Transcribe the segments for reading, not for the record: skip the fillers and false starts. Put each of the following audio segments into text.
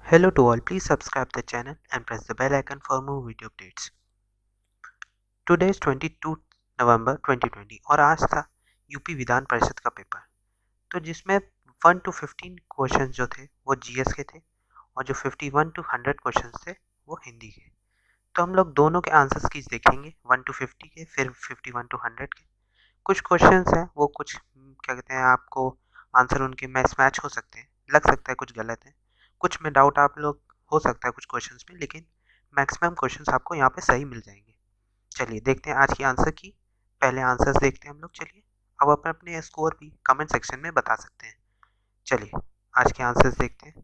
Hello to all, please subscribe the channel and press the bell icon for more video updates. Today is 22 नवंबर 2020 और आज था UP Vidhan Parishad का paper, तो जिसमें 1 to 15 questions जो थे वो जीएस के थे और जो 51 to 100 क्वेश्चंस थे वो हिंदी के। तो हम लोग दोनों के आंसर्स की देखेंगे, 1 to 50 के, फिर 51 to 100 के। कुछ क्वेश्चंस हैं वो कुछ क्या कहते हैं, आपको आंसर उनके मैच हो सकते हैं, लग सकता है कुछ गलत है, कुछ में डाउट आप लोग हो सकता है कुछ क्वेश्चंस में, लेकिन मैक्सिमम क्वेश्चंस आपको यहाँ पे सही मिल जाएंगे। चलिए देखते हैं आज की आंसर की। पहले आंसर्स देखते हैं हम लोग। चलिए अब अपने अपने स्कोर भी कमेंट सेक्शन में बता सकते हैं। चलिए आज के आंसर्स देखते हैं।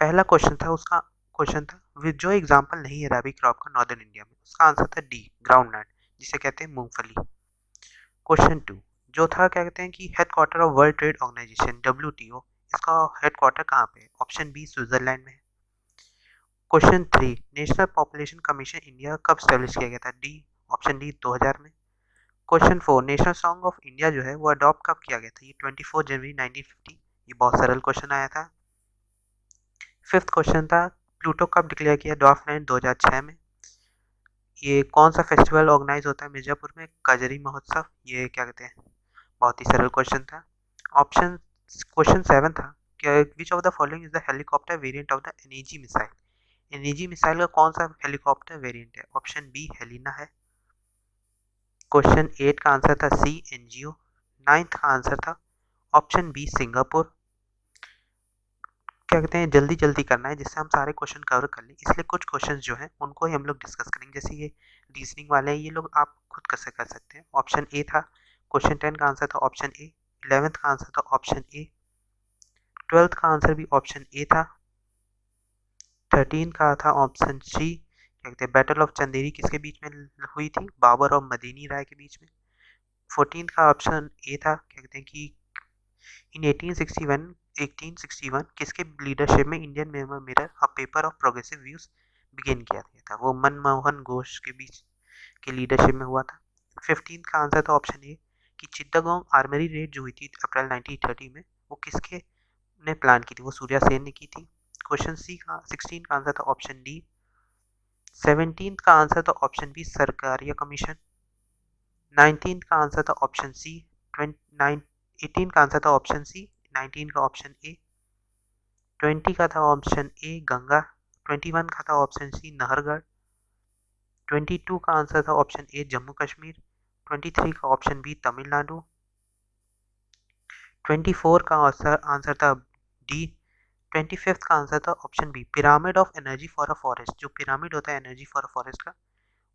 पहला क्वेश्चन था, उसका क्वेश्चन था विद जो एग्जाम्पल नहीं है रबी क्रॉप का नॉर्दर्न इंडिया में, उसका आंसर था डी, ग्राउंड नट, जिसे कहते हैं मूंगफली। क्वेश्चन 2 जो था, क्या कहते हैं कि headquarter of World Trade Organization WTO, इसका हेडक्वार्टर कहाँ पे है? ऑप्शन बी स्विट्जरलैंड में है। Question 3 National Population Commission India कब स्टैब्लिश किया गया था? डी, ऑप्शन डी 2000 में। Question 4 national song of India जो है वो अडॉप्ट कब किया गया था? ये 24 जनवरी 1950। ये बहुत सरल क्वेश्चन आया था। फिफ्थ क्वेश्चन था प्लूटो कब डिक्लेयर किया? ड्वार्फ लैंड 2006 में। ये कौन सा फेस्टिवल ऑर्गेनाइज होता है मिर्जापुर में? कजरी महोत्सव। ये क्या कहते हैं, बहुत ही सरल क्वेश्चन था। ऑप्शन क्वेश्चन 7 था कि which of the following is the helicopter variant of the NAG missile? NAG missile का कौन सा हेलीकॉप्टर वेरिएंट है? ऑप्शन बी हेलिना है। क्वेश्चन 8 का आंसर था सी, एनजीओ। 9th का आंसर था ऑप्शन बी सिंगापुर। क्या कहते हैं, जल्दी जल्दी करना है जिससे हम सारे क्वेश्चन कवर कर लें, इसलिए कुछ क्वेश्चन जो हैं उनको ही हम लोग डिस्कस करेंगे। जैसे ये रीजनिंग वाले हैं, ये लोग आप खुद कैसे कर सकते हैं। ऑप्शन ए था। क्वेश्चन 10 का आंसर था ऑप्शन ए। 11th का आंसर था ऑप्शन ए। 12th का आंसर भी ऑप्शन ए था। 13 का था ऑप्शन सी। क्या कहते हैं, बैटल ऑफ चंदेरी किसके बीच में हुई थी? बाबर और मदीनी राय के बीच में। 14th का ऑप्शन ए था। क्या कहते हैं कि इन 1861 किसके लीडरशिप में Indian mirror a paper of progressive views begin किया गया था? वो मनमोहन घोष के बीच के लीडरशिप में हुआ था। 15th का आंसर था ऑप्शन ए कि चित्तगोंग आर्मरी रेड जो हुई थी अप्रैल 1930 में, वो किसके ने प्लान की थी? वो सूर्या सेन ने की थी। क्वेश्चन सी का 16 का आंसर था ऑप्शन डी। 17th का आंसर था option B Sarkaria commission. 19th का आंसर था ऑप्शन सी। 18 का आंसर था ऑप्शन सी। 19 का ऑप्शन ए। 20 का था ऑप्शन ए गंगा। 21 का था ऑप्शन सी नहरगढ़। 22 का आंसर था ऑप्शन ए जम्मू कश्मीर। 23 का ऑप्शन बी तमिलनाडु। 24 का आंसर था डी। 25th का आंसर था option B pyramid of energy for a forest. जो पिरामिड होता है एनर्जी फॉर अ फॉरेस्ट का,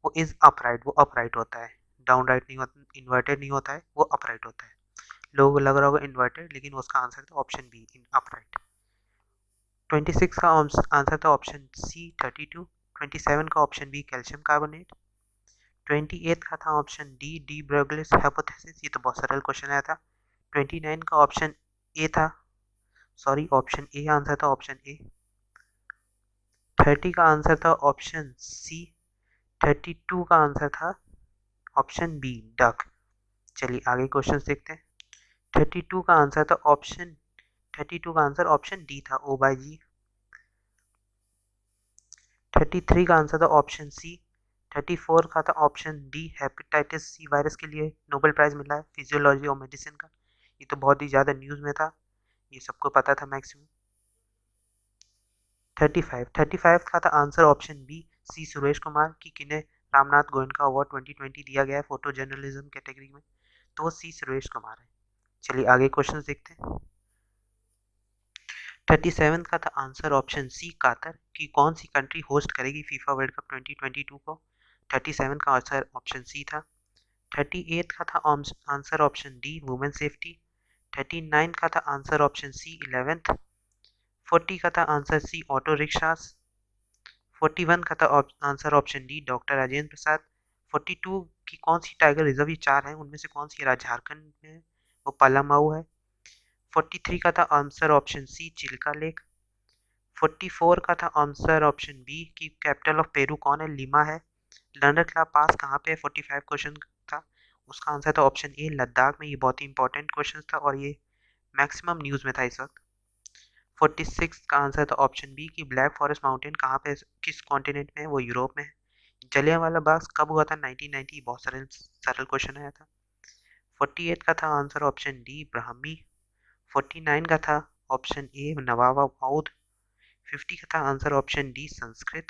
वो इज अपराइट, वो अपराइट होता है, डाउन राइट नहीं होता, इन्वर्टेड नहीं होता है, वो अपराइट होता है। लोगों को लग रहा होगा इन्वर्टेड, लेकिन उसका आंसर था ऑप्शन बी इन अपराइट। 26 का आंसर था ऑप्शन सी 32। 27 का ऑप्शन बी कैल्शियम कार्बोनेट। 28 का था ऑप्शन डी डी ब्रोगलिस हाइपोथेसिस। ये तो बहुत सरल क्वेश्चन आया था। 29 का ऑप्शन ए था, सॉरी ऑप्शन ए आंसर था ऑप्शन ए। 30 का आंसर था ऑप्शन सी। 32 का आंसर था ऑप्शन बी डक। चलिए आगे क्वेश्चन देखते हैं। 32 का आंसर था ऑप्शन 32 का आंसर ऑप्शन डी था, ओ बाई जी। 33 का आंसर था ऑप्शन सी। 34 का था option D hepatitis C virus के लिए नोबेल प्राइज मिला है फिजियोलॉजी और मेडिसिन का। ये तो बहुत ही ज़्यादा न्यूज़ में था, ये सबको पता था मैक्सिमम। 35 का था answer option B C Suresh Kumar, कि किन्हें रामनाथ गोयनका अवार्ड 2020 दिया गया है फोटो जर्नलिज्म कैटेगरी में, तो वो सी सुरेश कुमार है। चलिए आगे क्वेश्चन देखते हैं। 37 का था आंसर ऑप्शन सी कातर, कि कौन सी कंट्री होस्ट करेगी फीफा वर्ल्ड कप 2022 को? 37 का आंसर ऑप्शन सी था। 38 का था answer option D women safety. 39 का था आंसर ऑप्शन सी 11th। 40 का था आंसर सी ऑटो रिक्शास। 41 का था answer option D doctor Rajendra Prasad. 42 की कौन सी टाइगर रिजर्व, ये चार है उनमें से कौन सी झारखंड में है? वो पलामाऊ है। 43 का था answer option C Chilka lake. 44 का था आंसर ऑप्शन बी की कैपिटल ऑफ पेरू कौन है? लिमा है। लंदन का पास कहाँ पे है? 45 क्वेश्चन था, उसका आंसर था ऑप्शन ए लद्दाख में। ये बहुत ही इंपॉर्टेंट क्वेश्चन था और ये मैक्सिमम न्यूज़ में था इस वक्त। 46 का आंसर था ऑप्शन बी कि ब्लैक फॉरेस्ट माउंटेन कहाँ पे, किस कॉन्टिनेंट में है, वो यूरोप में है। जलियांवाला बाग कब हुआ था? 1990। बहुत सरल सरल क्वेश्चन आया था। 48 का था आंसर ऑप्शन डी ब्राह्मी। 49 का था ऑप्शन ए नवाब बौद्ध। 50 का था आंसर ऑप्शन डी संस्कृत।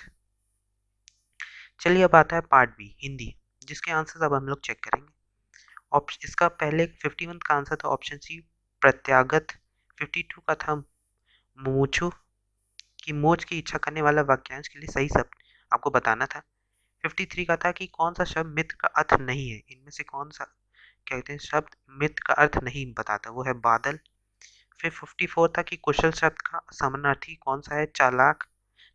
चलिए अब आता है पार्ट बी हिंदी, जिसके आंसर अब हम लोग चेक करेंगे। इसका पहले 51 का आंसर था ऑप्शन सी प्रत्यागत। 52 का था मुमुक्षु कि मोक्ष की इच्छा करने वाला वाक्यांश के लिए सही शब्द आपको बताना था। 53 का था कि कौन सा शब्द मित्र का अर्थ नहीं है, इनमें से कौन सा कहते हैं शब्द मित्र का अर्थ नहीं बताता, वो है बादल। फिर 54 था कि कुशल शब्द का समानार्थी कौन सा है, चालाक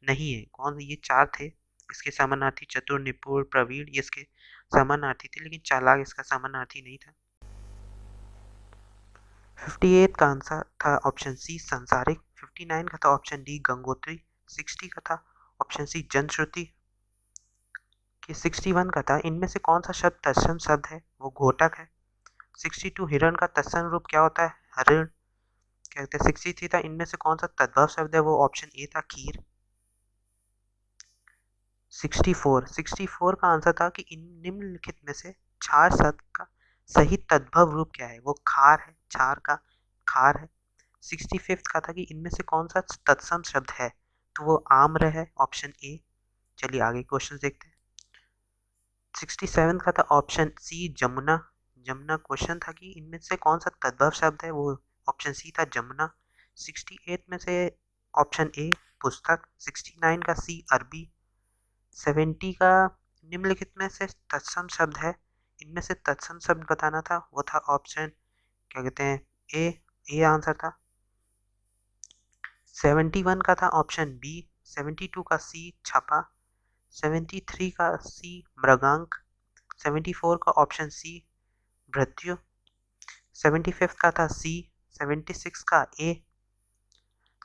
नहीं है। कौन, ये चार थे इसके समानार्थी, चतुर, निपुण, प्रवीण, ये इसके समानार्थी थे, लेकिन चालाक इसका समानार्थी नहीं था। 58 का आंसर था ऑप्शन सी संसारिक। 59 का था ऑप्शन डी गंगोत्री। 60 का था ऑप्शन सी जनश्रुति। कि 61 का था इनमें से कौन सा शब्द तत्सम शब्द है, वो घोटक है। 62 हिरण का तत्सम रूप क्या होता है, हरिण कहते हैं। 63 था इनमें से कौन सा तद्भव शब्द है, वो ऑप्शन ए था खीर। 64 का आंसर था कि इन निम्नलिखित में से क्षार शब्द का सही तद्भव रूप क्या है, वो खार है, क्षार का खार है। 65 का था कि इनमें से कौन सा तत्सम शब्द है, तो वो आम्र है, ऑप्शन ए। चलिए आगे क्वेश्चन देखते हैं। 67 का था option C Jamuna. Jamuna question था कि इनमें से कौन सा तद्भव शब्द है, वो ऑप्शन सी था जमुना। 68 में से ऑप्शन ए पुस्तक। 69 का सी अरबी। 70 का निम्नलिखित में से तत्सम शब्द है, इनमें से तत्सम शब्द बताना था, वो था ऑप्शन क्या कहते हैं ए। ए आंसर था। 71 का था ऑप्शन बी। 72 का सी छपा। 73 का सी मृगांक। 74 का ऑप्शन सी भृत्यु। 75 का था सी। 76 का ए।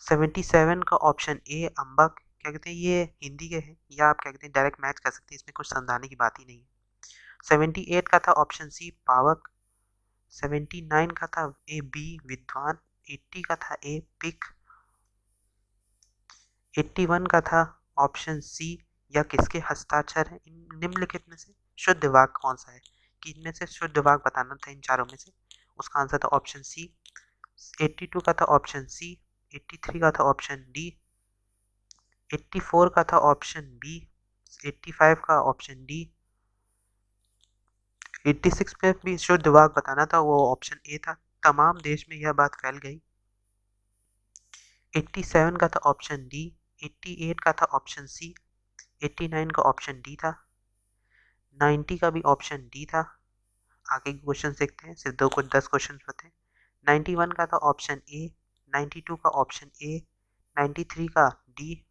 77 का ऑप्शन ए अम्बक। क्या कहते हैं, ये हिंदी के हैं, या आप क्या कहते हैं डायरेक्ट मैच कर सकते हैं, इसमें कुछ समझाने की बात ही नहीं है। 78 का था ऑप्शन सी पावक। 79 का था ए बी विद्वान। 80 का था ए पिक। 81 का था ऑप्शन सी या किसके हस्ताक्षर है। इन निम्नलिखित में से शुद्ध वाक्य कौन सा है, कि इनमें से शुद्ध वाक्य बताना था इन चारों में से, उसका आंसर था ऑप्शन सी। 82 का था ऑप्शन सी। 83 का था ऑप्शन डी। 84 का था ऑप्शन बी। 85 का ऑप्शन डी। 86 में भी शुद्ध वाक्य बताना था, वो ऑप्शन ए था। तमाम देश में यह बात फैल गई। 87 का था ऑप्शन डी। 88 का था ऑप्शन सी। 89 का ऑप्शन डी था। 90 का भी ऑप्शन डी था। आगे के क्वेश्चन देखते हैं, सिर्फ दो को 10 क्वेश्चन होते हैं। 91 का था ऑप्शन ए। 92 का ऑप्शन ए। 93 का डी।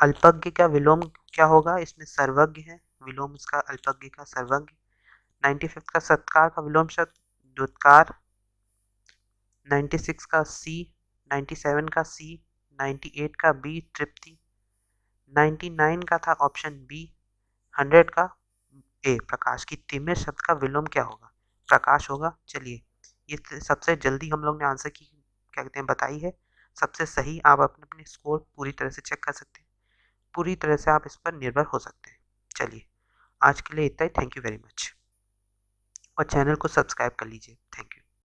अल्पज्ञ का विलोम क्या होगा, इसमें सर्वज्ञ है, विलोम इसका अल्पज्ञ का सर्वज्ञ। 95 का सत्कार का विलोम शब्द दुत्कार। 96 का सी। 97 का सी। 98 का बी तृप्ति। 99 का था ऑप्शन बी 100 का ए प्रकाश। की तिमिर शब्द का विलोम क्या होगा, प्रकाश होगा। चलिए ये सबसे जल्दी हम लोग ने आंसर की क्या कहते हैं बताई है, सबसे सही। आप अपने अपने स्कोर पूरी तरह से चेक कर सकते हैं, पूरी तरह से आप इस पर निर्भर हो सकते हैं। चलिए आज के लिए इतना ही। थैंक यू वेरी मच, और चैनल को सब्सक्राइब कर लीजिए। Thank you.